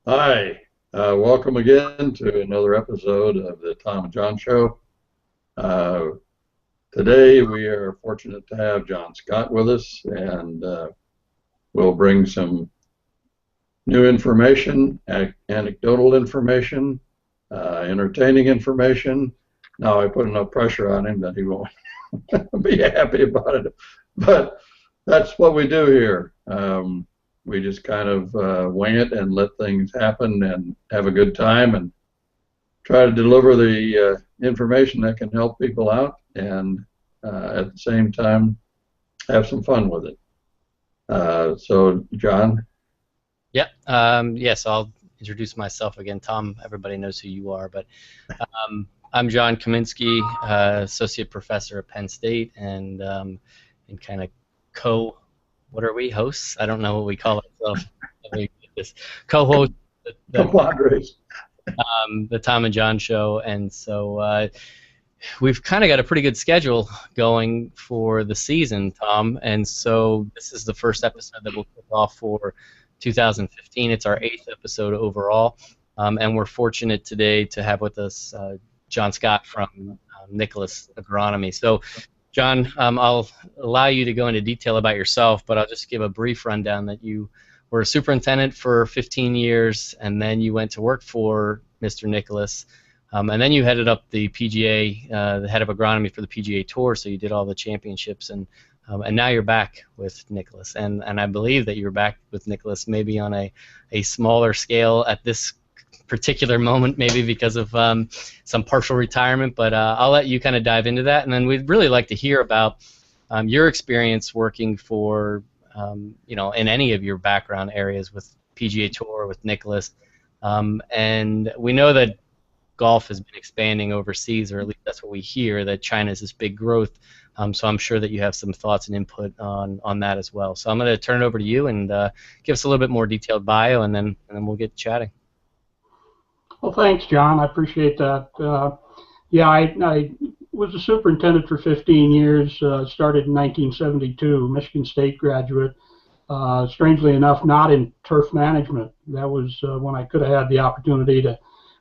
Hi, welcome again to another episode of the Tom and John Show. Uh, Today we are fortunate to have Jon Scott with us, and we'll bring some new information, anecdotal information, entertaining information. Now I put enough pressure on him that he won't be happy about it, but that's what we do here. We just kind of wing it and let things happen and have a good time and try to deliver the information that can help people out and at the same time have some fun with it. So, John? Yep. Yes, I'll introduce myself again. Tom, everybody knows who you are, but I'm John Kaminsky, Associate Professor at Penn State, and kind of what are we, hosts? I don't know what we call ourselves. Co-host the Tom and John Show, and so we've kind of got a pretty good schedule going for the season, Tom, and so this is the first episode that we'll kick off for 2015. It's our 8th episode overall, and we're fortunate today to have with us Jon Scott from Nicklaus Agronomy. So, John, I'll allow you to go into detail about yourself, but I'll just give a brief rundown that you were a superintendent for 15 years, and then you went to work for Mr. Nicklaus, and then you headed up the PGA, the head of agronomy for the PGA Tour, so you did all the championships, and now you're back with Nicklaus, and I believe that you're back with Nicklaus maybe on a smaller scale at this particular moment, maybe because of some partial retirement, but I'll let you kind of dive into that, and then we'd really like to hear about your experience working for, in any of your background areas with PGA Tour, with Nicklaus, and we know that golf has been expanding overseas, or at least that's what we hear, that China's this big growth, so I'm sure that you have some thoughts and input on that as well. So I'm going to turn it over to you and give us a little bit more detailed bio, and then we'll get chatting. Well, thanks, John. I appreciate that. Yeah, I was a superintendent for 15 years, started in 1972, Michigan State graduate. Strangely enough, not in turf management. That was when I could have had the opportunity to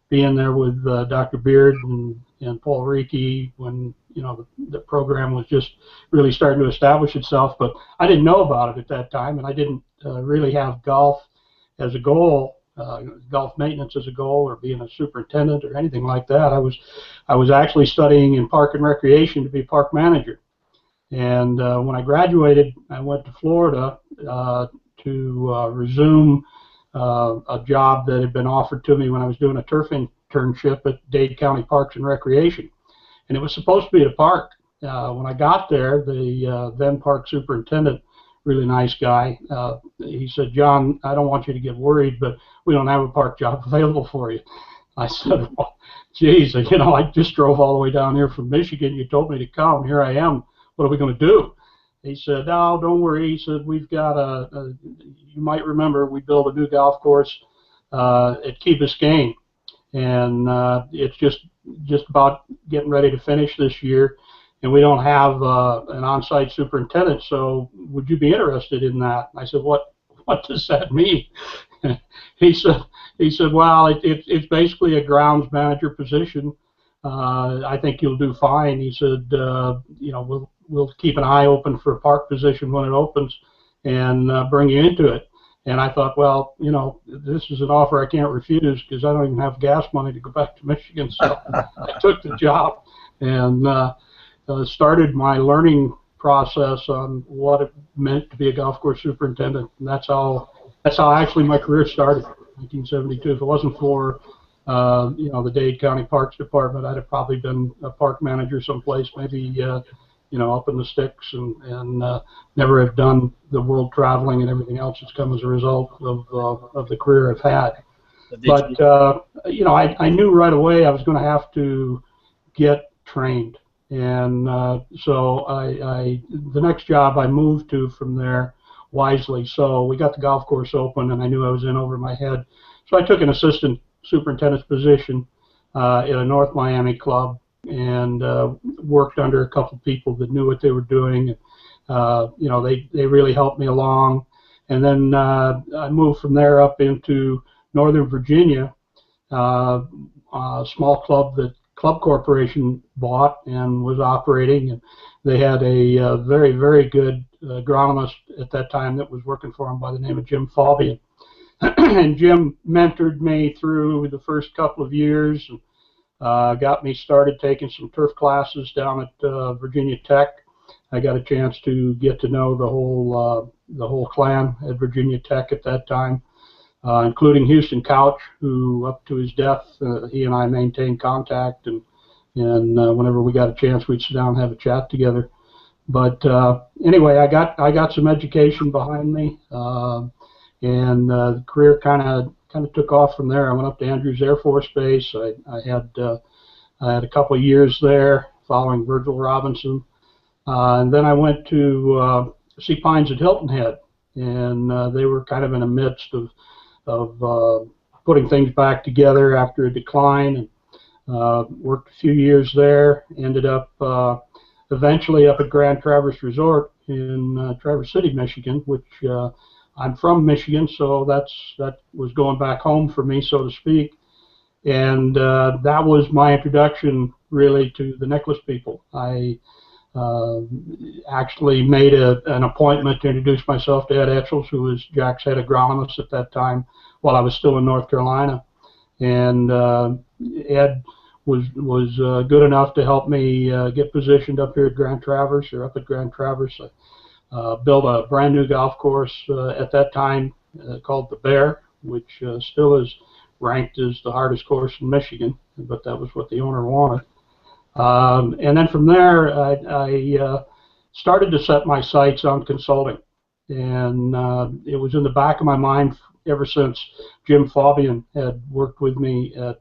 be in there with Dr. Beard and Paul Reiki when the program was just really starting to establish itself. But I didn't know about it at that time, and I didn't really have golf as a goal. Golf maintenance as a goal, or being a superintendent, or anything like that. I was actually studying in park and recreation to be park manager. And when I graduated, I went to Florida to resume a job that had been offered to me when I was doing a turf internship at Dade County Parks and Recreation. And it was supposed to be at a park. When I got there, the then park superintendent, really nice guy, he said, "John, I don't want you to get worried, but we don't have a park job available for you." I said, "Well, geez, I just drove all the way down here from Michigan. You told me to come. Here I am. What are we going to do?" He said, "No, don't worry." He said, "We've got you might remember, we built a new golf course at Key Biscayne, and it's just about getting ready to finish this year. And we don't have an on-site superintendent, so would you be interested in that?" I said, "What does that mean?" He said, "Well, it's basically a grounds manager position. I think you'll do fine." He said, we'll keep an eye open for a park position when it opens and bring you into it." And I thought, well, this is an offer I can't refuse, because I don't even have gas money to go back to Michigan. So I took the job and started my learning process on what it meant to be a golf course superintendent, and that's how actually my career started in 1972. If it wasn't for the Dade County Parks Department, I'd have probably been a park manager someplace, maybe up in the sticks, and never have done the world traveling and everything else that's come as a result of the career I've had. But I knew right away I was going to have to get trained. And so the next job I moved to from there, wisely so, we got the golf course open, and I knew I was in over my head. So I took an assistant superintendent's position at a North Miami club, and worked under a couple people that knew what they were doing. They really helped me along. And then I moved from there up into Northern Virginia, a small club that Club Corporation bought and was operating. And they had a very, very good agronomist at that time that was working for him by the name of Jim Fabian. And Jim mentored me through the first couple of years, and got me started taking some turf classes down at Virginia Tech. I got a chance to get to know the whole clan at Virginia Tech at that time, including Houston Couch, who up to his death, he and I maintained contact, and whenever we got a chance, we'd sit down and have a chat together. But anyway, I got some education behind me, and the career kind of took off from there. I went up to Andrews Air Force Base. I had a couple of years there following Virgil Robinson, and then I went to Sea Pines at Hilton Head, and they were kind of in the midst of putting things back together after a decline, and worked a few years there. Ended up eventually up at Grand Traverse Resort in Traverse City, Michigan, which I'm from Michigan, so that was going back home for me, so to speak. And that was my introduction, really, to the Nicklaus people. I actually made an appointment to introduce myself to Ed Etchels, who was Jack's head agronomist at that time, while I was still in North Carolina. And Ed was good enough to help me get positioned up here at Grand Traverse, or up at Grand Traverse. Built a brand new golf course at that time called the Bear, which still is ranked as the hardest course in Michigan, but that was what the owner wanted. And then from there, I started to set my sights on consulting, and it was in the back of my mind ever since Jim Fabian had worked with me at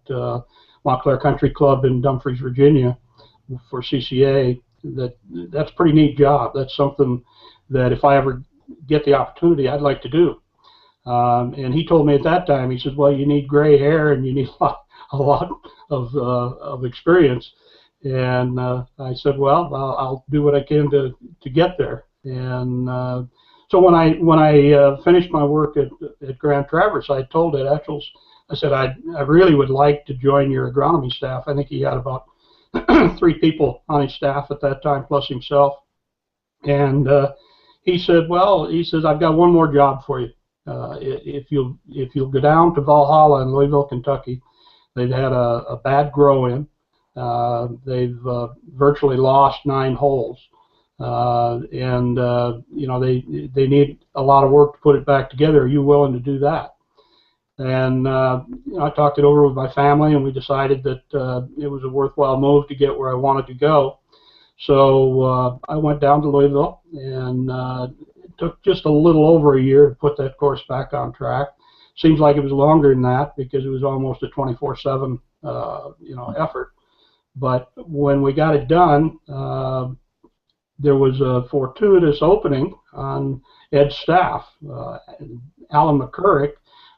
Montclair Country Club in Dumfries, Virginia for CCA. That's a pretty neat job. That's something that if I ever get the opportunity, I'd like to do. And he told me at that time, he says, well, you need gray hair and you need a lot of experience. And I said, well, I'll do what I can to get there. And so when I finished my work at Grand Traverse, I told Ed Etchels, I said, I really would like to join your agronomy staff. I think he had about 3 people on his staff at that time, plus himself. And he said, well, he says, I've got one more job for you. If you'll go down to Valhalla in Louisville, Kentucky, they've had a bad grow-in. They've virtually lost 9 holes. And you know, they need a lot of work to put it back together. Are you willing to do that? And you know, I talked it over with my family, and we decided that it was a worthwhile move to get where I wanted to go. So I went down to Louisville, and it took just a little over a year to put that course back on track. Seems like it was longer than that because it was almost a 24/7 you know, effort. But when we got it done, there was a fortuitous opening on Ed's staff. Alan McCurrick,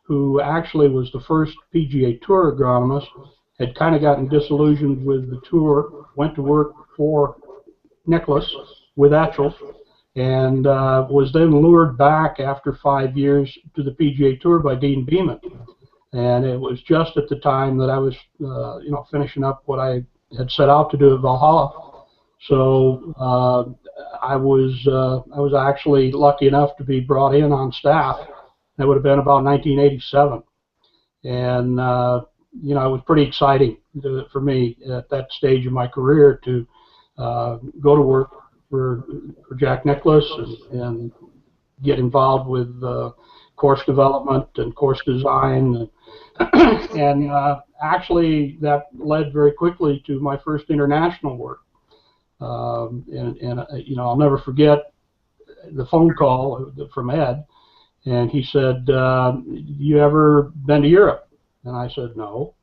who actually was the first PGA Tour agronomist, had kind of gotten disillusioned with the tour, went to work for Nicklaus with Etchels, and was then lured back after 5 years to the PGA Tour by Dean Beeman. And it was just at the time that I was, you know, finishing up what I had set out to do at Valhalla. So I was actually lucky enough to be brought in on staff. That would have been about 1987, and you know, it was pretty exciting for me at that stage of my career to go to work for Jack Nicklaus and get involved with course development and course design, and actually that led very quickly to my first international work. And you know, I'll never forget the phone call from Ed, and he said, "You ever been to Europe?" And I said, "No."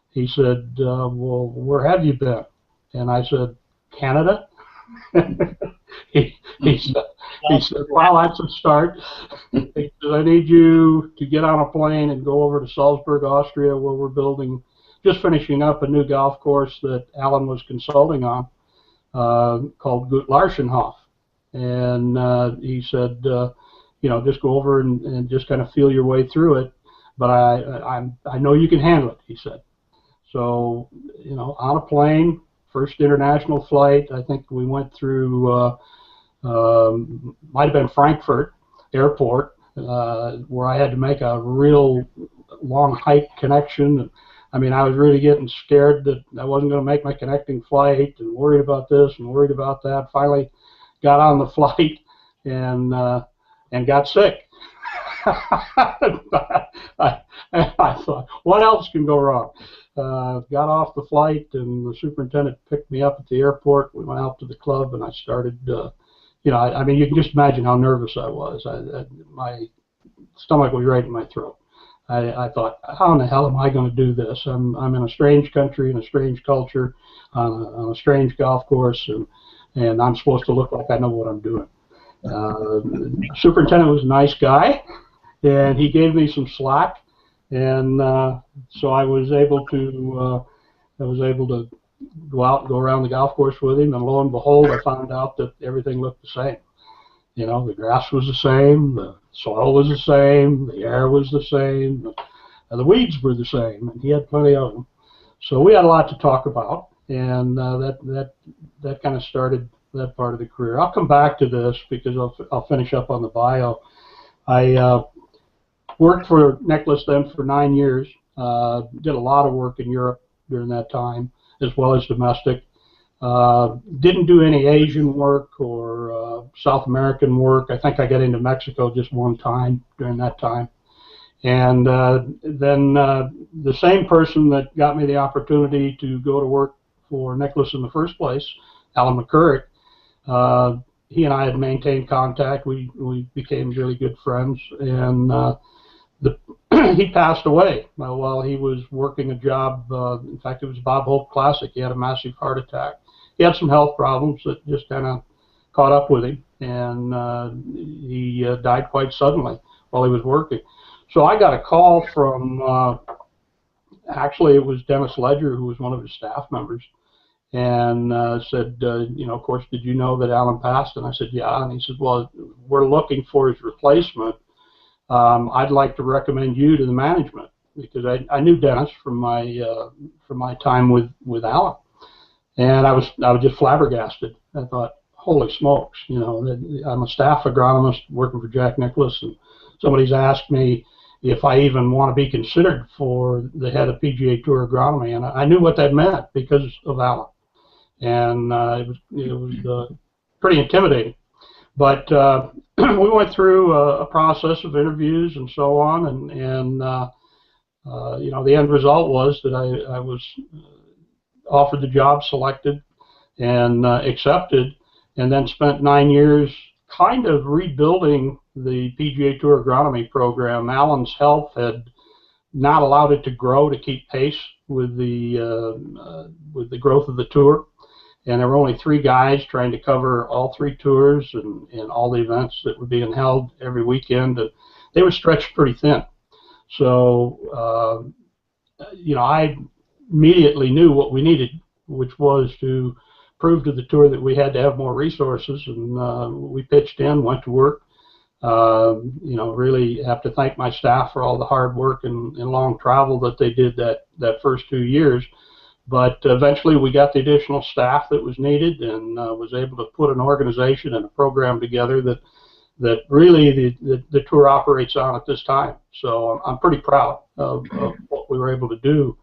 He said, "Well, where have you been?" And I said, "Canada." he said, "Well, that's a start." He said, "I need you to get on a plane and go over to Salzburg, Austria, where we're just finishing up a new golf course that Alan was consulting on, called Gut Larchenhof." And he said, "You know, just go over and just kind of feel your way through it. but I know you can handle it," he said. So, on a plane, first international flight, I think we went through, might have been Frankfurt Airport, where I had to make a real long hike connection. I mean, I was really getting scared that I wasn't going to make my connecting flight, and worried about this and worried about that. Finally got on the flight and got sick. I thought, what else can go wrong? Got off the flight, and the superintendent picked me up at the airport. We went out to the club, and I started, I mean, you can just imagine how nervous I was. My stomach was right in my throat. I thought, how in the hell am I going to do this? I'm in a strange country, in a strange culture, on a strange golf course, and I'm supposed to look like I know what I'm doing. The superintendent was a nice guy, and he gave me some slack, and so I was able to go out and go around the golf course with him, and lo and behold, I found out that everything looked the same. The grass was the same, the soil was the same, the air was the same, the weeds were the same, and he had plenty of them. So we had a lot to talk about, and that kind of started that part of the career. I'll come back to this because I'll finish up on the bio. I worked for Nicklaus then for 9 years. Did a lot of work in Europe during that time, as well as domestic. Didn't do any Asian work or South American work. I think I got into Mexico just one time during that time. And then the same person that got me the opportunity to go to work for Nicklaus in the first place, Alan McCurrick, he and I had maintained contact. We became really good friends, and he passed away while he was working a job. In fact, it was Bob Hope Classic. He had a massive heart attack. He had some health problems that just kind of caught up with him, and he died quite suddenly while he was working. So I got a call from, actually it was Dennis Ledger, who was one of his staff members, and said, of course, did you know that Alan passed? And I said, yeah. And he said, well, we're looking for his replacement. I'd like to recommend you to the management, because I knew Dennis from my time with Alan. And I was just flabbergasted. I thought, holy smokes, I'm a staff agronomist working for Jack Nicklaus, and somebody's asked me if I even want to be considered for the head of PGA Tour agronomy, and I knew what that meant because of Alan, and it was pretty intimidating. But we went through a process of interviews and so on, and the end result was that I was offered the job, selected, and accepted, and then spent 9 years kind of rebuilding the PGA Tour agronomy program. Alan's health had not allowed it to grow to keep pace with the growth of the tour, and there were only 3 guys trying to cover all 3 tours and all the events that were being held every weekend. They were stretched pretty thin. So I immediately knew what we needed, which was to prove to the tour that we had to have more resources, and we pitched in, went to work. Really have to thank my staff for all the hard work and long travel that they did that first 2 years. But eventually we got the additional staff that was needed, and was able to put an organization and a program together that really the tour operates on at this time. So I'm pretty proud of what we were able to do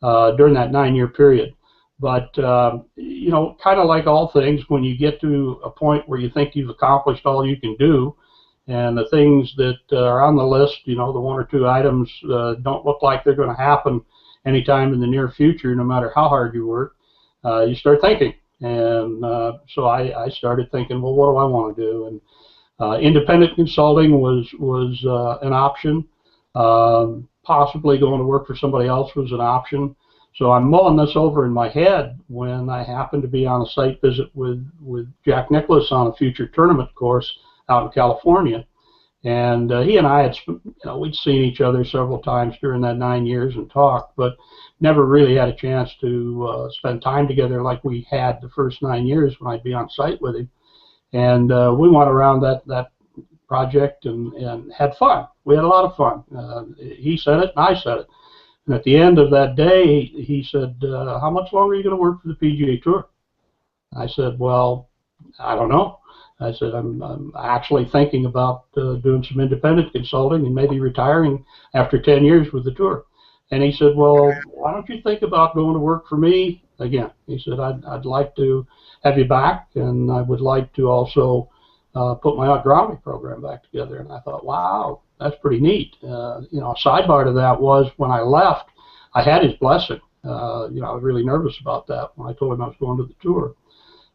during that 9-year period. But kind of like all things, when you get to a point where you think you've accomplished all you can do, and the things that are on the list, the 1 or 2 items don't look like they're going to happen anytime in the near future, no matter how hard you work, you start thinking. And so I started thinking, well, what do I want to do? And independent consulting was an option. Possibly going to work for somebody else was an option. So I'm mulling this over in my head when I happened to be on a site visit with Jack Nicklaus on a future tournament course out in California. And he and I had, we'd seen each other several times during that 9 years and talked, but never really had a chance to spend time together like we had the first 9 years when I'd be on site with him. And we went around that project and had fun. We had a lot of fun. He said it, and I said it. And at the end of that day, he said, "How much longer are you going to work for the PGA Tour?" I said, "Well, I don't know." I said, I'm actually thinking about doing some independent consulting and maybe retiring after 10 years with the tour." And he said, "Well, why don't you think about going to work for me again?" He said, I'd like to have you back, and I would like to also put my agronomy program back together." And I thought, wow, that's pretty neat. You know, a sidebar to that was when I left, I had his blessing. You know, I was really nervous about that when I told him I was going to the tour.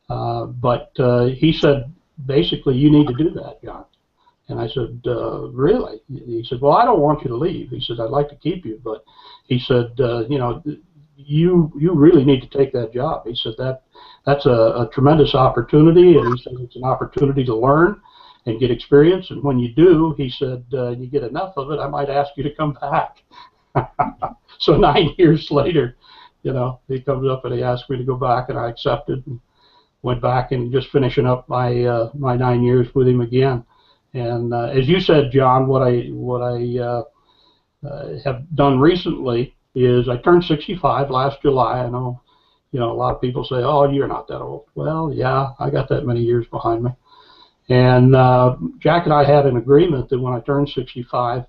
But he said, basically, "You need to do that, Jon." And I said, "Really?" He said, "Well, I don't want you to leave." He said, "I'd like to keep you, but," he said, "You know, you really need to take that job." He said, that's a tremendous opportunity, and he said it's an opportunity to learn and get experience. And when you do, he said, you get enough of it, I might ask you to come back. So 9 years later, you know, he comes up and he asked me to go back, and I accepted and went back and just finishing up my my 9 years with him again. And as you said, Jon, what I have done recently is I turned 65 last July. I know, you know, a lot of people say, "Oh, you're not that old." Well, yeah, I got that many years behind me. And Jack and I had an agreement that when I turned 65,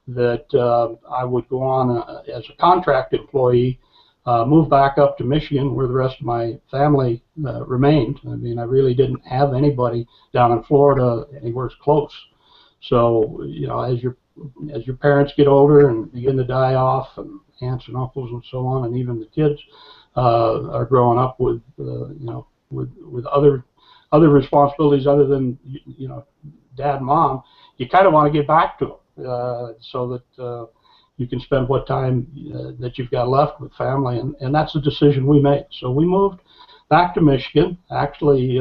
that I would go on as a contract employee, move back up to Michigan, where the rest of my family remained. I mean, I really didn't have anybody down in Florida anywhere close. So, you know, as your parents get older and begin to die off, and aunts and uncles and so on, and even the kids are growing up with, you know, with other responsibilities other than, you know, dad and mom, you kind of want to get back to them so that you can spend what time that you've got left with family, and that's the decision we made. So we moved back to Michigan, actually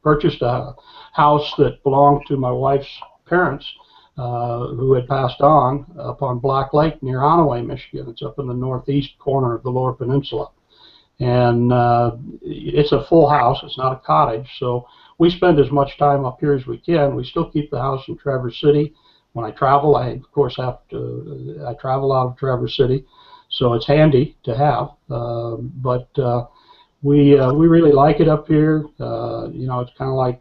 purchased a house that belonged to my wife's parents, who had passed on, up on Black Lake near Onaway, Michigan. It's up in the northeast corner of the Lower Peninsula. And it's a full house. It's not a cottage. So we spend as much time up here as we can. We still keep the house in Traverse City. When I travel, I of course have to. I travel out of Traverse City, so it's handy to have. But we really like it up here. You know, it's kind of like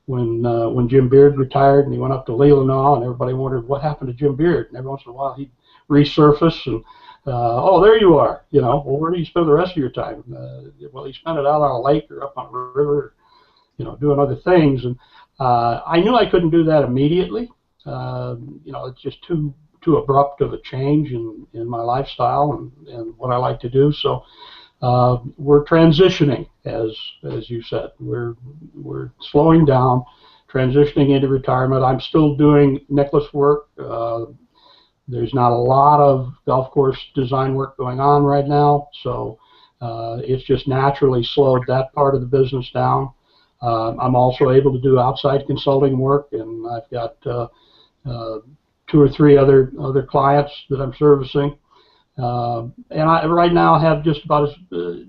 when Jim Beard retired and he went up to Leelanau, and everybody wondered what happened to Jim Beard. And every once in a while he'd resurface, and oh, there you are. You know, well, where do you spend the rest of your time? Well, he spent it out on a lake or up on a river, you know, doing other things. And I knew I couldn't do that immediately. You know, it's just too abrupt of a change in my lifestyle and what I like to do. So we're transitioning, as you said. We're slowing down, transitioning into retirement. I'm still doing Nicklaus work. There's not a lot of golf course design work going on right now, so it's just naturally slowed that part of the business down. I'm also able to do outside consulting work, and I've got 2 or 3 other clients that I'm servicing. And I right now have just about the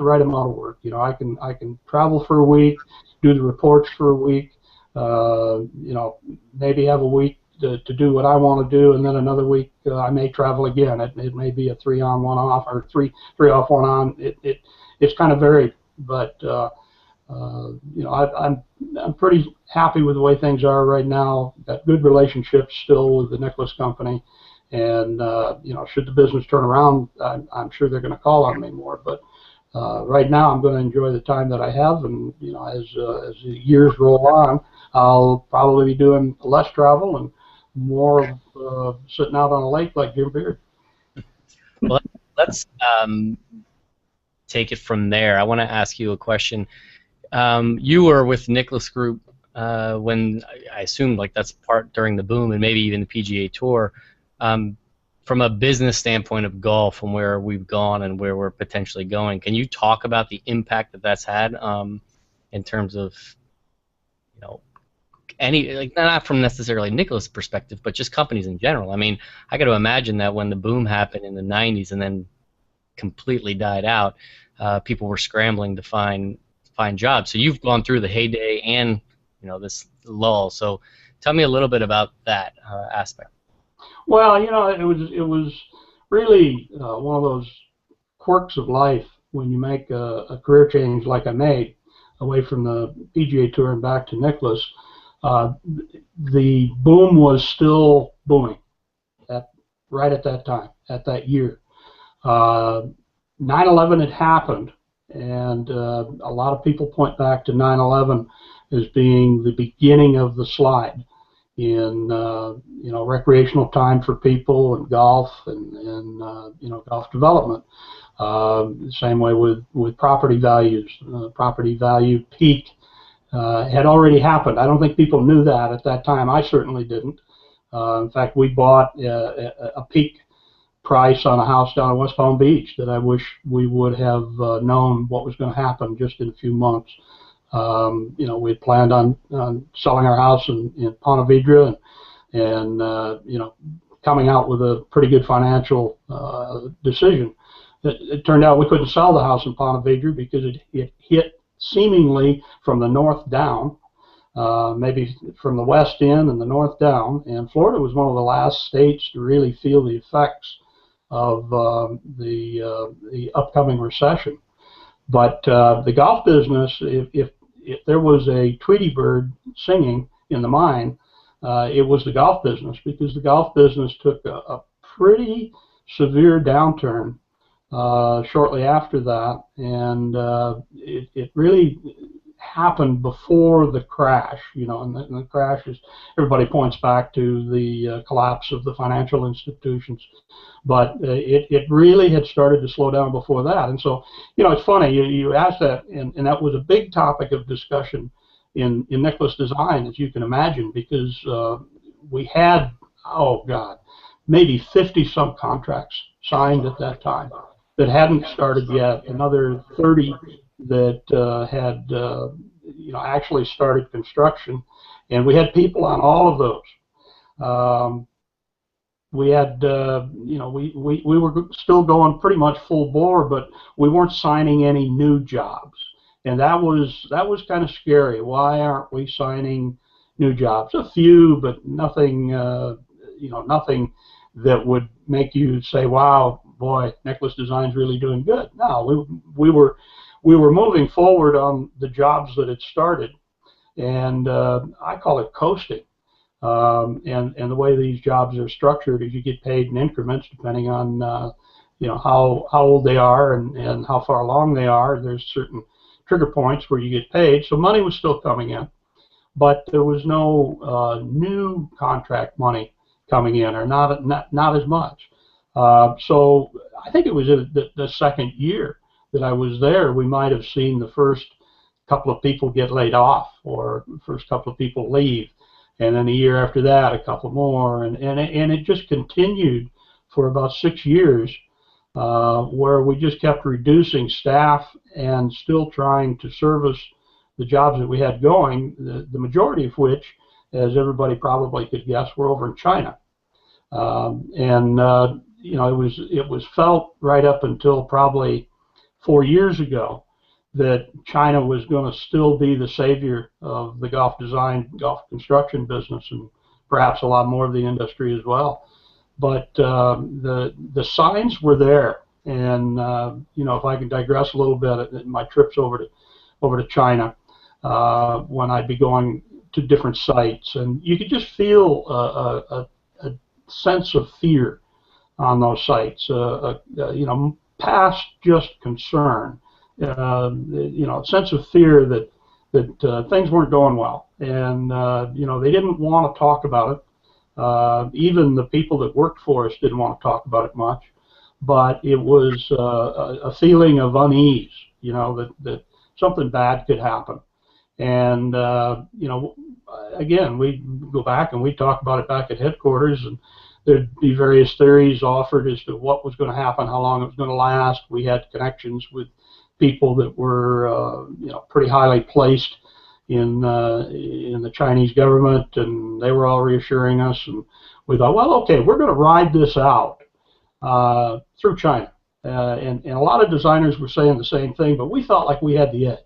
right amount of work. You know, I can travel for a week, do the reports for a week. You know, maybe have a week to do what I want to do, and then another week I may travel again. It may be a 3 on 1 off, or three off 1 on. It's kind of varied, but you know, I'm pretty happy with the way things are right now. Got good relationships still with the Nicklaus company, and you know, should the business turn around, I'm sure they're going to call on me more. But right now, I'm going to enjoy the time that I have, and you know, as the years roll on, I'll probably be doing less travel and more sitting out on a lake like Jim Beard. Well, let's take it from there. I want to ask you a question. You were with Nicklaus Group when I assume like that's part during the boom and maybe even the PGA Tour. From a business standpoint of golf, from where we've gone and where we're potentially going, can you talk about the impact that that's had in terms of, you know, any, like, not from necessarily Nicklaus' perspective, but just companies in general? I mean, I got to imagine that when the boom happened in the 90s and then completely died out, people were scrambling to find jobs. So you've gone through the heyday and, you know, this lull. So tell me a little bit about that aspect. Well, you know, it was really one of those quirks of life when you make a career change like I made away from the PGA Tour and back to Nicklaus. Uh, the boom was still booming right at that time, at that year. 9/11 had happened, and a lot of people point back to 9/11 as being the beginning of the slide in recreational time for people and golf and golf development. Same way with property values. Property value peak had already happened. I don't think people knew that at that time. I certainly didn't. In fact, we bought a peak price on a house down in West Palm Beach that I wish we would have known what was going to happen just in a few months. We had planned on selling our house in Ponte Vedra and coming out with a pretty good financial decision. It turned out we couldn't sell the house in Ponte Vedra because it hit seemingly from the north down, maybe from the west in and the north down. And Florida was one of the last states to really feel the effects of the upcoming recession. But the golf business, if there was a Tweety bird singing in the mine, it was the golf business, because the golf business took a pretty severe downturn shortly after that, and it really happened before the crash. And the crash is, everybody points back to the collapse of the financial institutions, but it really had started to slow down before that. And so, it's funny, you asked that, and that was a big topic of discussion in Nicklaus Design, as you can imagine, because we had, oh God, maybe 50 subcontracts signed at that time that hadn't started yet, another 30 that had actually started construction, and we had people on all of those. We had, we were still going pretty much full bore, but we weren't signing any new jobs, and that was kind of scary. Why aren't we signing new jobs? A few, but nothing, nothing that would make you say, "Wow, boy, Nicklaus Design's really doing good." No, we were moving forward on the jobs that had started, and I call it coasting. And the way these jobs are structured is you get paid in increments depending on how old they are and how far along they are. There's certain trigger points where you get paid, so money was still coming in, but there was no new contract money coming in, or not as much. So I think it was the second year that I was there, we might have seen the first couple of people get laid off, or first couple of people leave, and then a year after that a couple more, and it just continued for about 6 years, where we just kept reducing staff and still trying to service the jobs that we had going, the majority of which, as everybody probably could guess, were over in China. It was felt right up until probably 4 years ago that China was going to still be the savior of the golf design, golf construction business, and perhaps a lot more of the industry as well. But the signs were there, and if I can digress a little bit, in my trips over to China, when I'd be going to different sites, and you could just feel a sense of fear on those sites, past just concern, a sense of fear that things weren't going well, and they didn't want to talk about it. Even the people that worked for us didn't want to talk about it much, but it was a feeling of unease, that something bad could happen. And again, we go back and we talk about it back at headquarters, and there'd be various theories offered as to what was going to happen, how long it was going to last. We had connections with people that were, pretty highly placed in the Chinese government, and they were all reassuring us. And we thought, well, okay, we're going to ride this out through China. And a lot of designers were saying the same thing, but we felt like we had the edge.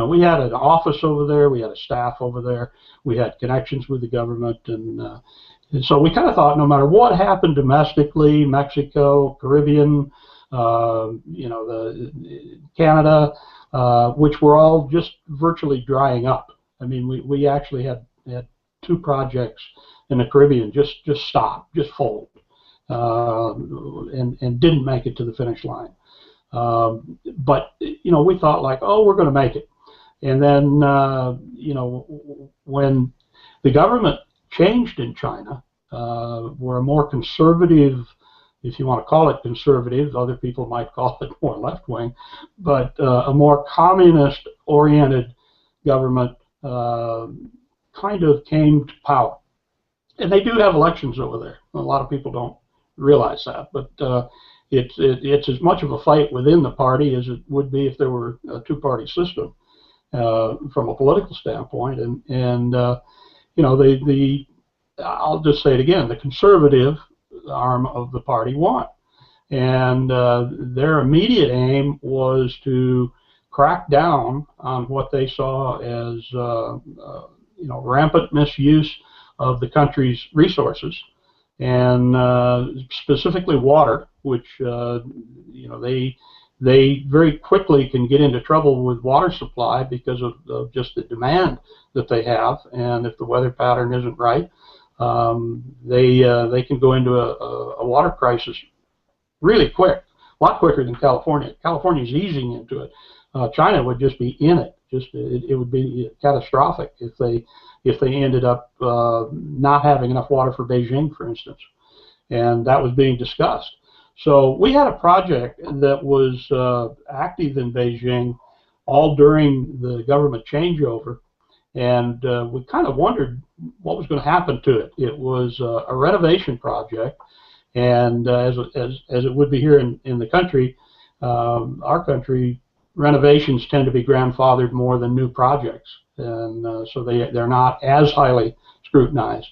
we had an office over there, we had a staff over there, we had connections with the government, and so we kind of thought no matter what happened domestically, Mexico, Caribbean, the Canada, which were all just virtually drying up. I mean, we actually had 2 projects in the Caribbean just stop, just fold, and didn't make it to the finish line. But we thought like, oh, we're going to make it. And then when the government changed in China, were a more conservative, if you want to call it conservative, other people might call it more left-wing, but a more communist-oriented government kind of came to power. And they do have elections over there. A lot of people don't realize that, but it's as much of a fight within the party as it would be if there were a 2-party system from a political standpoint. And I'll just say it again, the conservative arm of the party won. And their immediate aim was to crack down on what they saw as rampant misuse of the country's resources, and specifically water, which they very quickly can get into trouble with water supply because of just the demand that they have, and if the weather pattern isn't right, they can go into a water crisis really quick, a lot quicker than California. California's easing into it. China would just be in it. It would be catastrophic if they ended up not having enough water for Beijing, for instance, and that was being discussed. So we had a project that was active in Beijing all during the government changeover, and we kind of wondered what was going to happen to it. It was a renovation project, and as it would be here in the country, our country, renovations tend to be grandfathered more than new projects, and so they're not as highly scrutinized.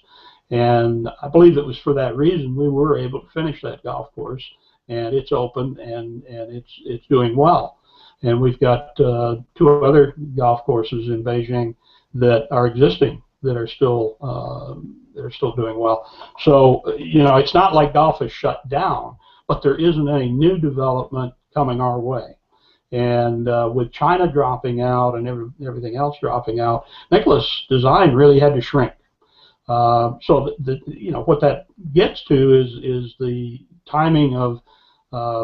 And I believe it was for that reason we were able to finish that golf course, and it's open and it's doing well. And we've got 2 other golf courses in Beijing that are existing that are still doing well. So it's not like golf is shut down, but there isn't any new development coming our way. And with China dropping out and everything else dropping out, Nicklaus Design really had to shrink. So what that gets to is the timing of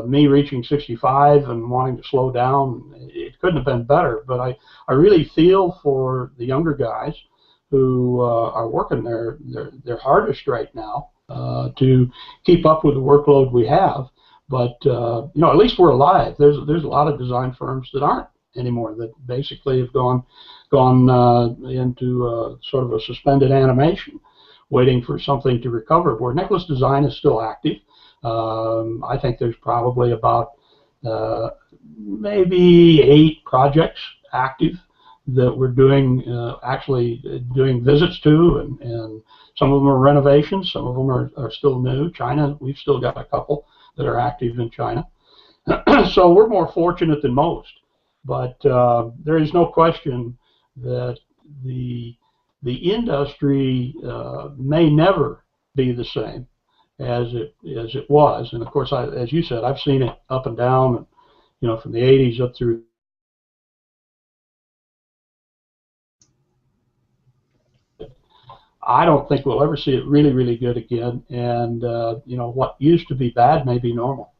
me reaching 65 and wanting to slow down. It couldn't have been better, but I really feel for the younger guys who are working their hardest right now to keep up with the workload we have. But at least we're alive. There's a lot of design firms that aren't anymore, that basically have gone into sort of a suspended animation, waiting for something to recover. Where Nicklaus Design is still active. I think there's probably about maybe 8 projects active that we're doing actually doing visits to, and some of them are renovations, some of them are still new. China, we've still got a couple that are active in China. So we're more fortunate than most, but there is no question that the industry may never be the same as it was. And of course, as you said, I've seen it up and down, from the 80s up through. I don't think we'll ever see it really, really good again. And what used to be bad may be normal.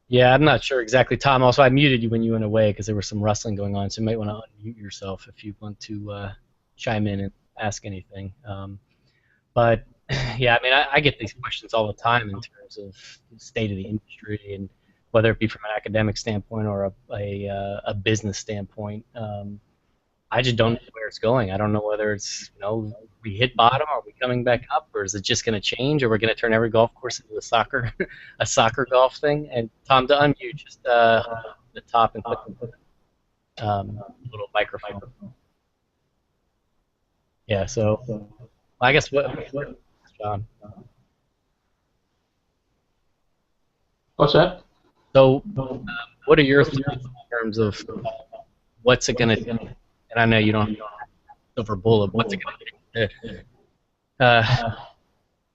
Yeah, I'm not sure exactly, Tom. Also, I muted you when you went away because there was some rustling going on, so you might want to unmute yourself if you want to chime in and ask anything. But yeah, I mean, I get these questions all the time in terms of the state of the industry, and whether it be from an academic standpoint or a business standpoint. I just don't know where it's going. I don't know whether it's, we hit bottom, are we coming back up, or is it just going to change, or we're going to turn every golf course into a soccer golf thing? And Tom, to unmute, just the top and click the little microphone. Yeah. So I guess what John? What's that? So what are your thoughts in terms of what's it going to, and I know you don't have a silver bullet, what's it going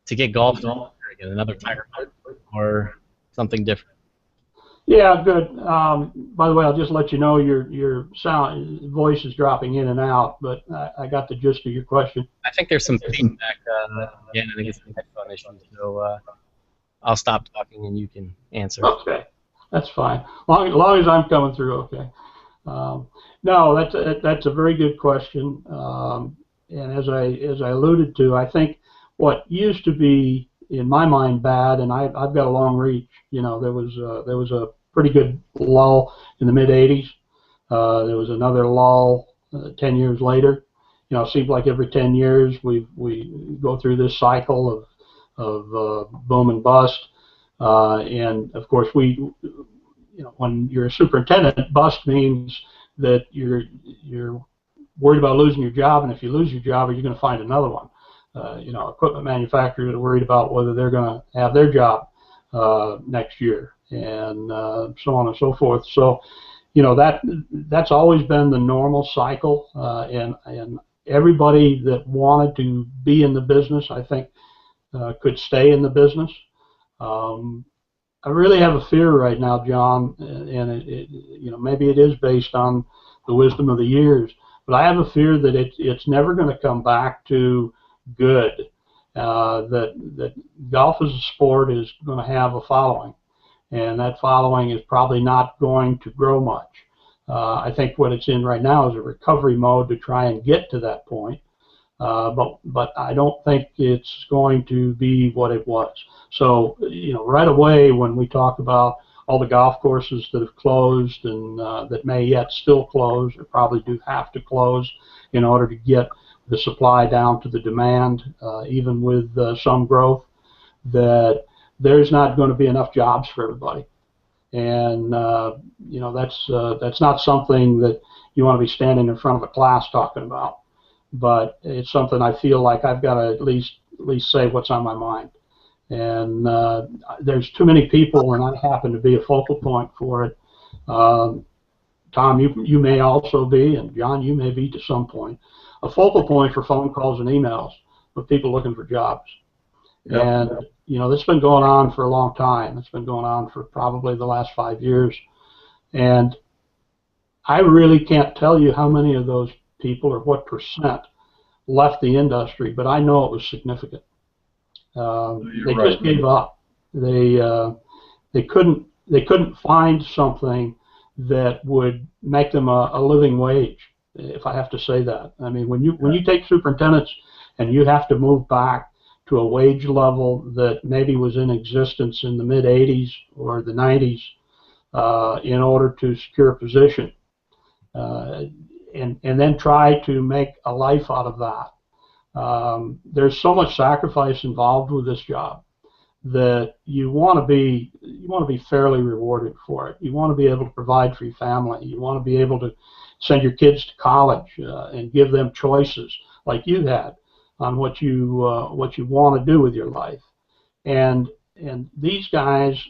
to get golf to get another Tiger Woods or something different? Yeah, good. By the way, I'll just let you know your voice is dropping in and out, but I got the gist of your question. I think there's some feedback. Again, I think it's some headphone issues, so I'll stop talking and you can answer. Okay, that's fine. Long as I'm coming through, okay. No, that's a very good question. And as I alluded to, I think what used to be in my mind bad, and I've got a long reach. You know, there was a pretty good lull in the mid '80s. There was another lull 10 years later. You know, it seems like every 10 years we go through this cycle of boom and bust. And of course, you know, when you're a superintendent, bust means that you're worried about losing your job, and if you lose your job, are you going to find another one? You know, equipment manufacturers are worried about whether they're going to have their job next year, and so on and so forth. So, you know, that's always been the normal cycle, and everybody that wanted to be in the business, I think, could stay in the business. I really have a fear right now, John, and you know, maybe it is based on the wisdom of the years, but I have a fear that it's never going to come back to good. That golf as a sport is going to have a following, and that following is probably not going to grow much. I think what it's in right now is a recovery mode to try and get to that point. But I don't think it's going to be what it was. So, you know, right away when we talk about all the golf courses that have closed and that may yet still close, or probably do have to close in order to get the supply down to the demand, even with some growth, that there's not going to be enough jobs for everybody. And you know, that's not something that you want to be standing in front of a class talking about. But it's something I feel like I've got to at least say what's on my mind. And there's too many people, and I happen to be a focal point for it. Tom, you may also be, and John, you may be to some point, a focal point for phone calls and emails with people looking for jobs. Yep. And you know, this has been going on for a long time. It's been going on for probably the last 5 years. And I really can't tell you how many of those people or what percent left the industry, but I know it was significant. They right. Just gave up. They couldn't find something that would make them a living wage, if I have to say that. I mean, when you take superintendents and you have to move back to a wage level that maybe was in existence in the mid '80s or the '90s in order to secure a position. And then try to make a life out of that. There's so much sacrifice involved with this job that you want to be fairly rewarded for it. You want to be able to provide for your family. You want to be able to send your kids to college and give them choices like you had on what you want to do with your life. And these guys,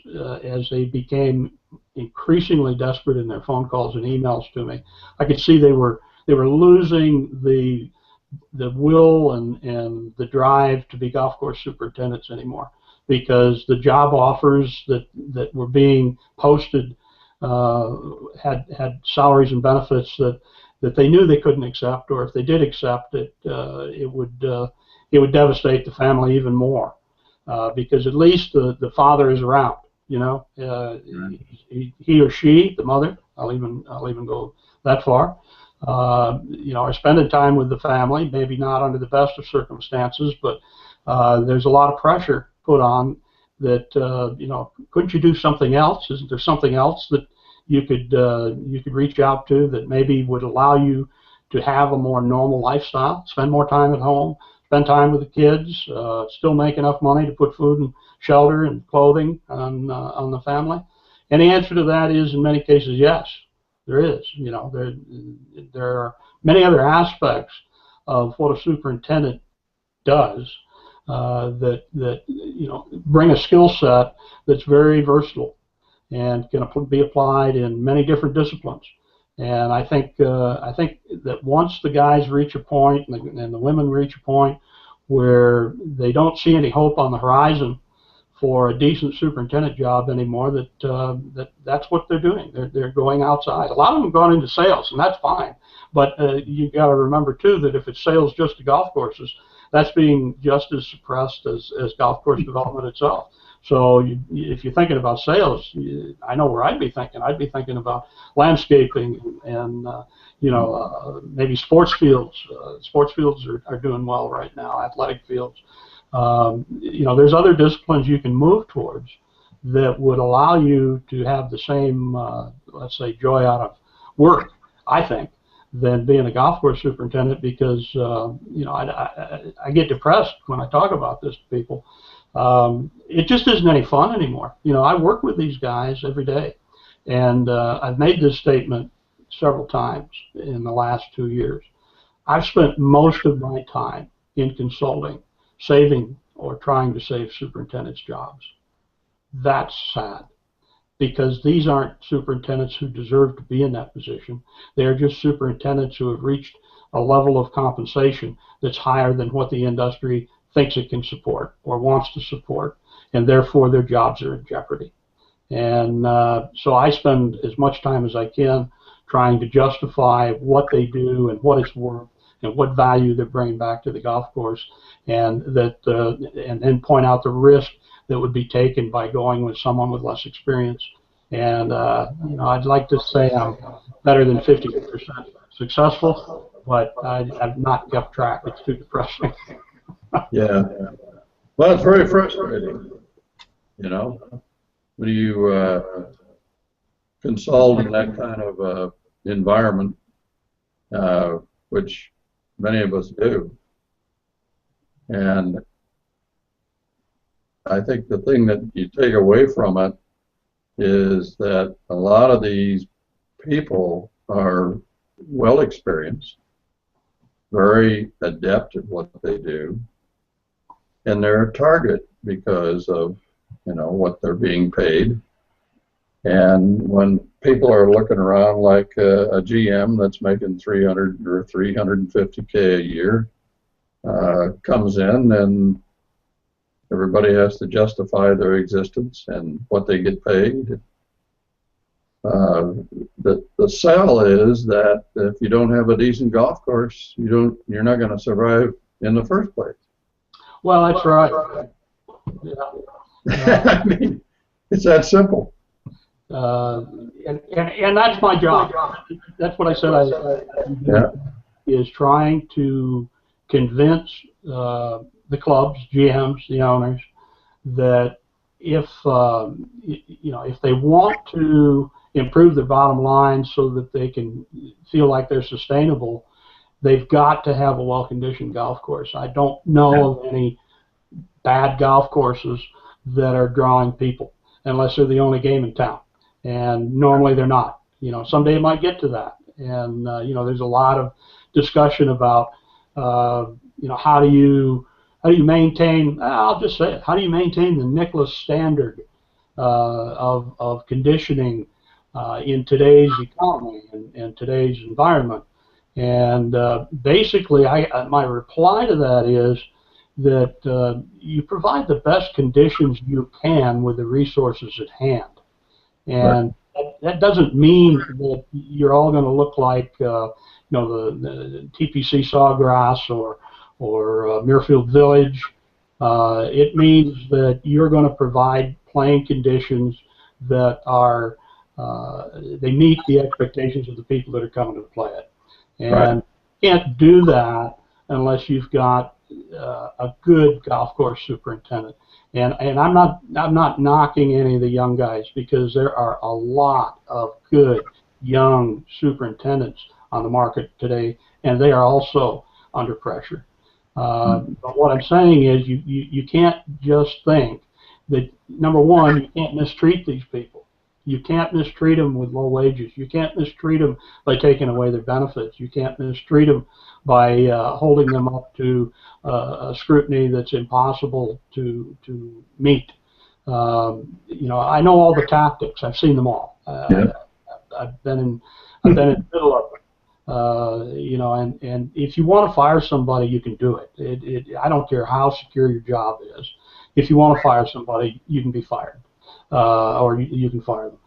as they became increasingly desperate in their phone calls and emails to me, I could see they were losing the will and the drive to be golf course superintendents anymore, because the job offers that were being posted had salaries and benefits that they knew they couldn't accept, or if they did accept it, it would devastate the family even more, because at least the father is around. You know, he or she, the mother, I'll even go that far, you know, are spending time with the family, maybe not under the best of circumstances, but there's a lot of pressure put on that, you know, couldn't you do something else? Isn't there something else that you could reach out to that maybe would allow you to have a more normal lifestyle, spend more time at home, spend time with the kids, still make enough money to put food and shelter and clothing on the family? And the answer to that is, in many cases, yes, there is. You know, there are many other aspects of what a superintendent does that you know, bring a skill set that's very versatile and can be applied in many different disciplines. And I think that once the guys reach a point and the women reach a point where they don't see any hope on the horizon for a decent superintendent job anymore, that's what they're doing. They're going outside. A lot of them have gone into sales, and that's fine. But you got to remember too that if it's sales just to golf courses, that's being just as suppressed as golf course development itself. So if you're thinking about sales, I know where I'd be thinking. I'd be thinking about landscaping and maybe sports fields. Sports fields are doing well right now. Athletic fields. There's other disciplines you can move towards that would allow you to have the same, let's say, joy out of work, I think, than being a golf course superintendent, because I get depressed when I talk about this to people. It just isn't any fun anymore. I work with these guys every day, and I've made this statement several times in the last 2 years. I've spent most of my time in consulting saving or trying to save superintendents' jobs. That's sad, because these aren't superintendents who deserve to be in that position. They're just superintendents who have reached a level of compensation that's higher than what the industry thinks it can support or wants to support, and therefore their jobs are in jeopardy. And so I spend as much time as I can trying to justify what they do and what it's worth and what value they're bringing back to the golf course, and then point out the risk that would be taken by going with someone with less experience. And I'd like to say I'm better than 50% successful, but I've not kept track. It's too depressing. Yeah. Well, it's very frustrating. When you consult in that kind of environment, which many of us do. And I think the thing that you take away from it is that a lot of these people are well experienced, very adept at what they do, and they're a target because of what they're being paid. And when people are looking around like a GM that's making 300 or 350K a year comes in, and everybody has to justify their existence and what they get paid. The sell is that if you don't have a decent golf course, you're not going to survive in the first place. Well, that's right. Yeah. I mean, it's that simple. And that's my job. That's what I said I do, is trying to convince the clubs, GMs, the owners, that if they want to improve their bottom line so that they can feel like they're sustainable, they've got to have a well-conditioned golf course. I don't know of any bad golf courses that are drawing people, unless they're the only game in town. And normally they're not. Someday it might get to that. And there's a lot of discussion about how do you maintain? I'll just say it. How do you maintain the Nicklaus standard of conditioning in today's economy and today's environment? And basically, my reply to that is that you provide the best conditions you can with the resources at hand. And that doesn't mean that you're all going to look like the TPC Sawgrass or Muirfield Village. It means that you're going to provide playing conditions that are they meet the expectations of the people that are coming to play it. And you can't do that unless you've got a good golf course superintendent. And I'm not knocking any of the young guys, because there are a lot of good young superintendents on the market today, and they are also under pressure. But what I'm saying is you can't just think that, number one, you can't mistreat these people. You can't mistreat them with low wages. You can't mistreat them by taking away their benefits. You can't mistreat them by holding them up to a scrutiny that's impossible to meet. I know all the tactics. I've seen them all. I've been I've been in the middle of it. You know, and if you want to fire somebody, you can do it. I don't care how secure your job is. If you want to fire somebody, you can be fired, or you can fire them.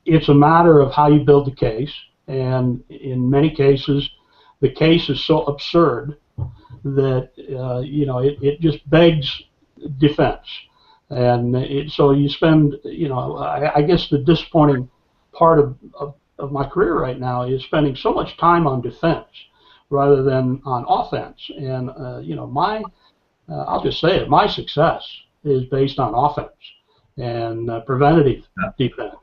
It's a matter of how you build the case, and in many cases, the case is so absurd that you know, it just begs defense. And so you spend, you know, I guess the disappointing part of my career right now is spending so much time on defense rather than on offense. And you know, I'll just say it, my success is based on offense and preventative defense.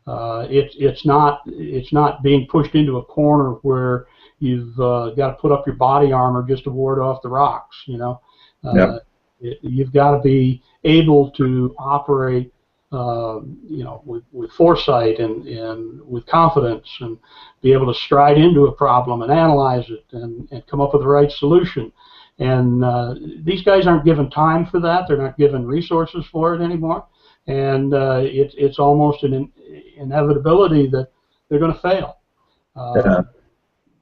It's not being pushed into a corner where you've got to put up your body armor just to ward off the rocks. You know, you've got to be able to operate, you know, with foresight and with confidence, and be able to stride into a problem and analyze it and come up with the right solution. And these guys aren't given time for that. They're not given resources for it anymore. And it's almost an inevitability that they're going to fail. Yeah.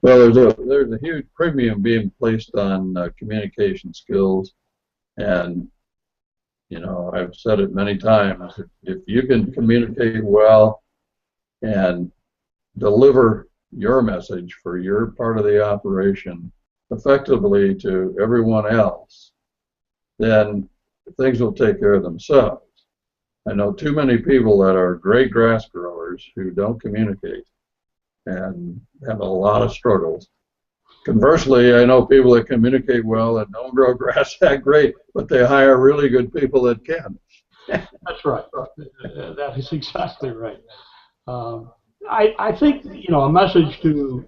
Well, there's a huge premium being placed on communication skills, and you know, I've said it many times. If you can communicate well and deliver your message for your part of the operation effectively to everyone else, then things will take care of themselves. I know too many people that are great grass growers who don't communicate and have a lot of struggles. Conversely, I know people that communicate well and don't grow grass that great, but they hire really good people that can. That's right. That is exactly right. I think, you know, a message to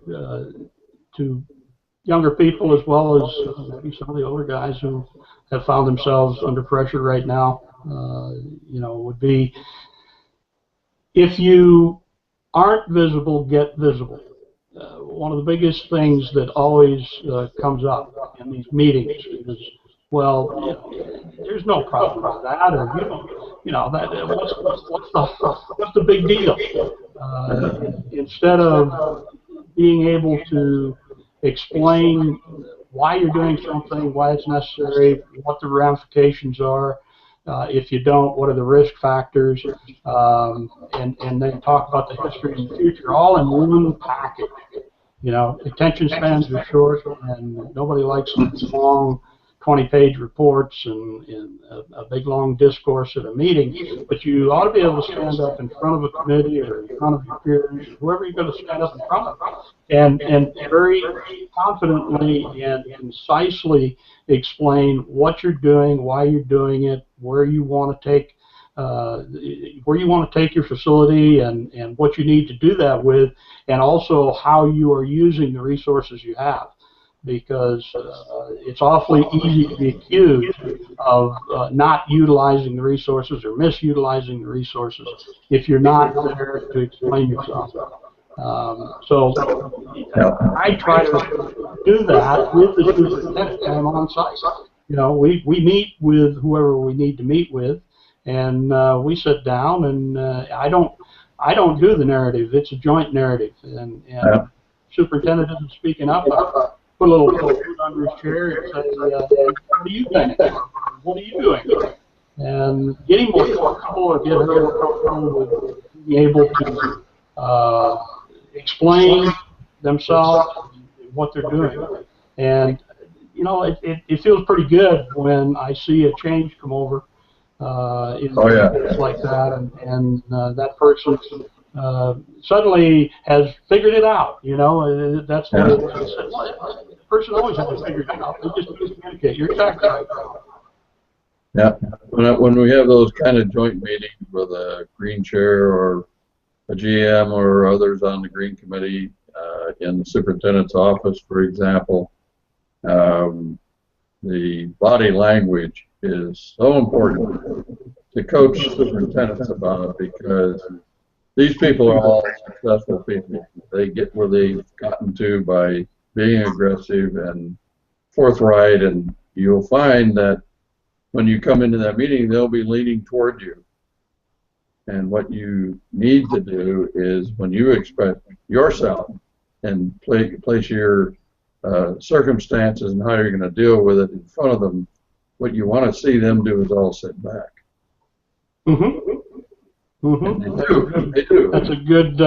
younger people, as well as maybe some of the older guys who have found themselves under pressure right now, you know, would be, if you aren't visible, get visible. One of the biggest things that always comes up in these meetings is, well, you know, there's no problem with that, or you know, that what's the big deal? Instead of being able to explain why you're doing something, why it's necessary, what the ramifications are. If you don't, what are the risk factors, and then talk about the history and the future, all in one package. You know, attention spans are short, and nobody likes long 20-page reports and a big long discourse at a meeting. But you ought to be able to stand up in front of a committee or in front of your peers, whoever you're going to stand up in front of, and very confidently and concisely explain what you're doing, why you're doing it, where you want to take your facility, and what you need to do that with, and also how you are using the resources you have. Because it's awfully easy to be accused of not utilizing the resources or misutilizing the resources if you're not there to explain yourself. So I try to do that with the superintendent when I'm on site. You know, we meet with whoever we need to meet with, and we sit down, and I don't do the narrative. It's a joint narrative, and superintendent isn't speaking up. Put a little food under his chair and say, what do you think? What are you doing? And get him more comfortable, or get her more comfortable with being able to explain themselves and what they're doing. And, you know, it feels pretty good when I see a change come over in things like that, and that person suddenly has figured it out. You know, that's what the person always has to figure it out. They just need to communicate. You're exactly right. Yeah. When we have those kind of joint meetings with a green chair or a GM or others on the green committee in the superintendent's office, for example, the body language is so important to coach superintendents about, because these people are all successful people. They get where they've gotten to by being aggressive and forthright, and you'll find that when you come into that meeting, they'll be leaning toward you. And what you need to do is when you express yourself and place your circumstances and how you're going to deal with it in front of them, what you want to see them do is all sit back. Mm-hmm. Mm-hmm. And they do. They do. That's a good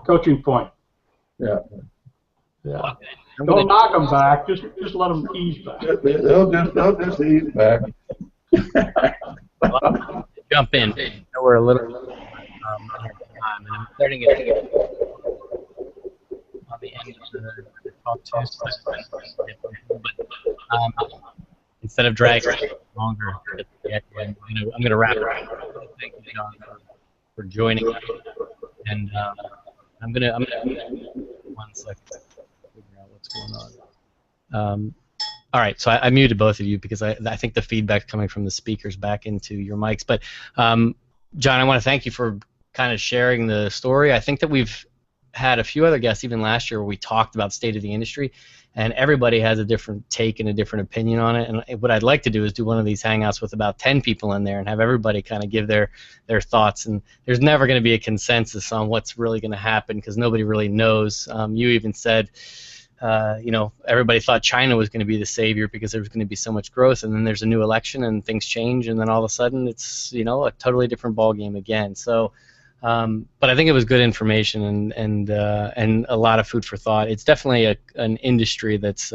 coaching point. Yeah. Yeah. Don't knock them back. Just let them ease back. They'll just ease back. Jump in. We're a little time, and I'm starting to get on the end of the talk too. But instead of dragging it longer, I'm gonna wrap it up. Thank you, Jon, for joining us. And I'm gonna 1 second figure out what's going on. All right, so I muted both of you because I think the feedback's coming from the speakers back into your mics. But Jon, I want to thank you for kind of sharing the story. I think that we've had a few other guests even last year where we talked about the state of the industry, and everybody has a different take and a different opinion on it. And what I'd like to do is do one of these hangouts with about 10 people in there and have everybody kind of give their thoughts. And there's never going to be a consensus on what's really going to happen because nobody really knows. You even said, everybody thought China was going to be the savior because there was going to be so much growth, and then there's a new election and things change, and then all of a sudden it's a totally different ballgame again. So. But I think it was good information and a lot of food for thought. It's definitely an industry that's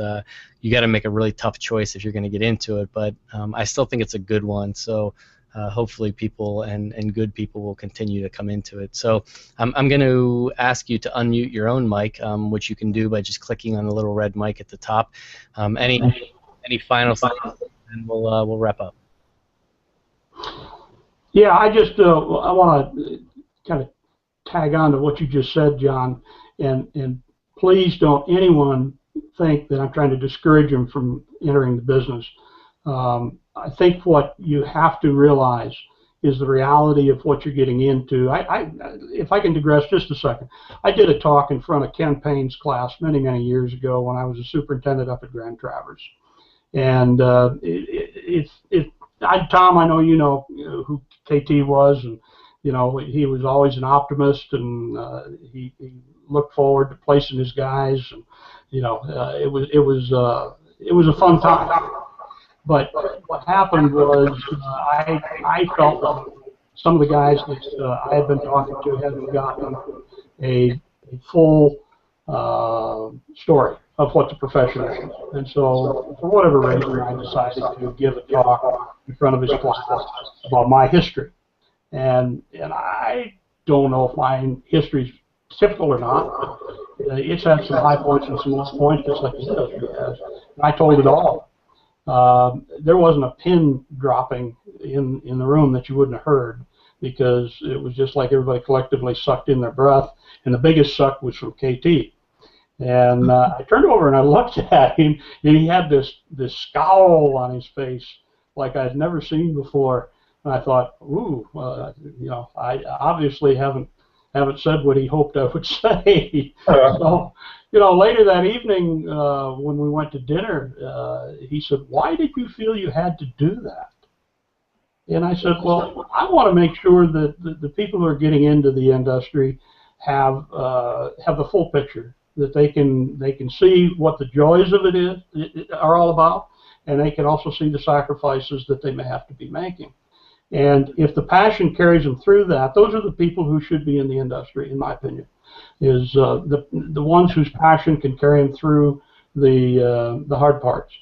you got to make a really tough choice if you're going to get into it. But I still think it's a good one. So hopefully people and good people will continue to come into it. So I'm going to ask you to unmute your own mic, which you can do by just clicking on the little red mic at the top. Any final thoughts, and we'll wrap up. Yeah, I want to kind of tag on to what you just said, Jon, and please don't anyone think that I'm trying to discourage them from entering the business. I think what you have to realize is the reality of what you're getting into. If I can digress just a second, I did a talk in front of Ken Payne's class many, many years ago when I was a superintendent up at Grand Traverse. And Tom, I know you know who KT was, and he was always an optimist, and he looked forward to placing his guys, and it was a fun time. But what happened was I felt like some of the guys that I had been talking to hadn't gotten a full story of what the profession is. And so, for whatever reason, I decided to give a talk in front of his class about my history. And I don't know if my history is typical or not. It's had some high points and some low points, just like the industry has. And I told it all. There wasn't a pin dropping in the room that you wouldn't have heard, because it was just like everybody collectively sucked in their breath, and the biggest suck was from KT. And I turned over and I looked at him, and he had this scowl on his face like I'd never seen before. And I thought, ooh, I obviously haven't said what he hoped I would say. So, later that evening when we went to dinner, he said, "Why did you feel you had to do that?" And I said, "Well, I want to make sure that the people who are getting into the industry have the full picture, that they can see what the joys of it are all about, and they can also see the sacrifices that they may have to be making." And if the passion carries them through that, those are the people who should be in the industry, in my opinion, is the ones whose passion can carry them through the hard parts.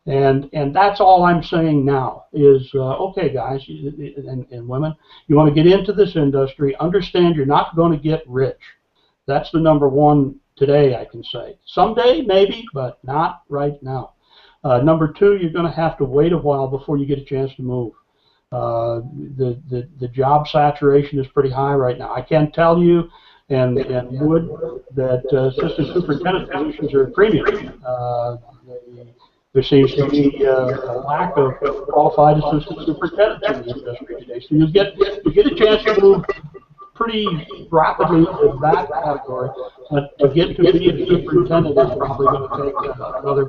And that's all I'm saying now is, okay, guys and women, you want to get into this industry, understand you're not going to get rich. That's the number one today, I can say. Someday, maybe, but not right now. Number two, you're going to have to wait a while before you get a chance to move. The job saturation is pretty high right now. I can tell you, and would, that assistant superintendent positions are a premium. There seems to be a lack of qualified assistant superintendents in the industry today. So you get a chance to move pretty rapidly into that category, but to get to be a superintendent is probably going to take another,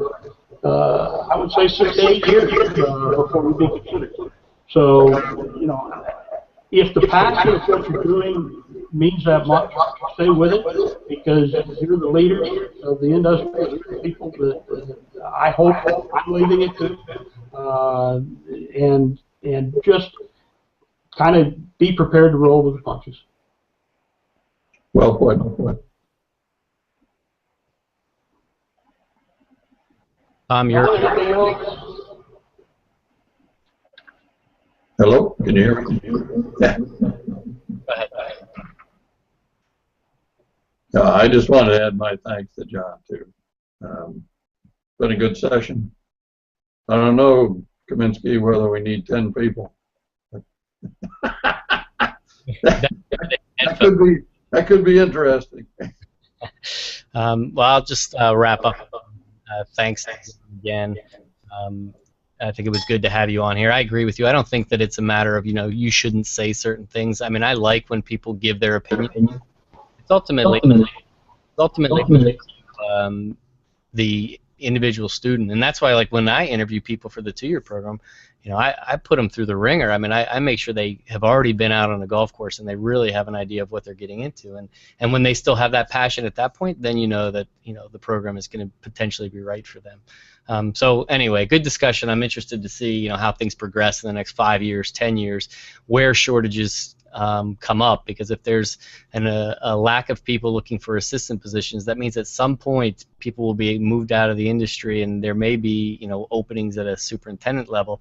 I would say, 6 to 8 years before we be considered. So, if the passion of what you're doing means that much, stay with it, because you're the leaders of the industry. You're the people that I hope I'm leaving it to, and just kind of be prepared to roll with the punches. Well put. Well put. You're. Hello, can you hear me? Yeah. Go ahead. I just wanted to add my thanks to John too. Been a good session. I don't know, Kaminsky, whether we need 10 people. that could be interesting. Well, I'll just wrap up. Thanks again. I think it was good to have you on here. I agree with you. I don't think that it's a matter of, you shouldn't say certain things. I mean, I like when people give their opinion. It's ultimately the individual student, and that's why, like, when I interview people for the 2-year program, I put them through the ringer. I mean, I make sure they have already been out on a golf course and they really have an idea of what they're getting into. And when they still have that passion at that point, then you know that the program is going to potentially be right for them. So anyway, good discussion. I'm interested to see how things progress in the next 5 years, 10 years, where shortages come up, because if there's a lack of people looking for assistant positions, that means at some point people will be moved out of the industry, and there may be openings at a superintendent level.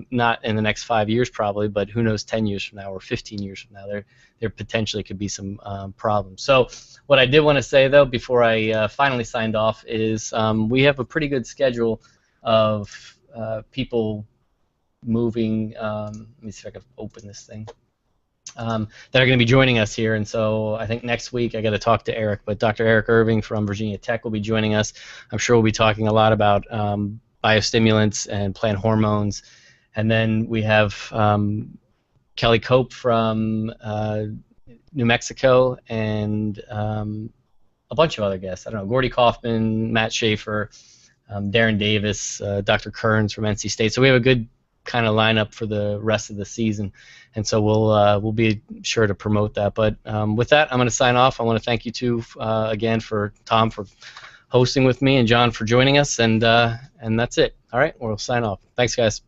Not in the next 5 years probably, but who knows, 10 years from now or 15 years from now, there potentially could be some problems. So what I did want to say, though, before I finally signed off, is we have a pretty good schedule of people moving. Let me see if I can open this thing. That are going to be joining us here, and so I think next week I got to talk to Eric, but Dr. Eric Irving from Virginia Tech will be joining us. I'm sure we'll be talking a lot about biostimulants and plant hormones. And then we have Kelly Cope from New Mexico, and a bunch of other guests. I don't know, Gordy Kaufman, Matt Schaefer, Darren Davis, Dr. Kearns from NC State. So we have a good kind of lineup for the rest of the season, and so we'll be sure to promote that. But with that, I'm going to sign off. I want to thank you two again, for Tom for hosting with me, and John for joining us, and that's it. All right, we'll sign off. Thanks, guys.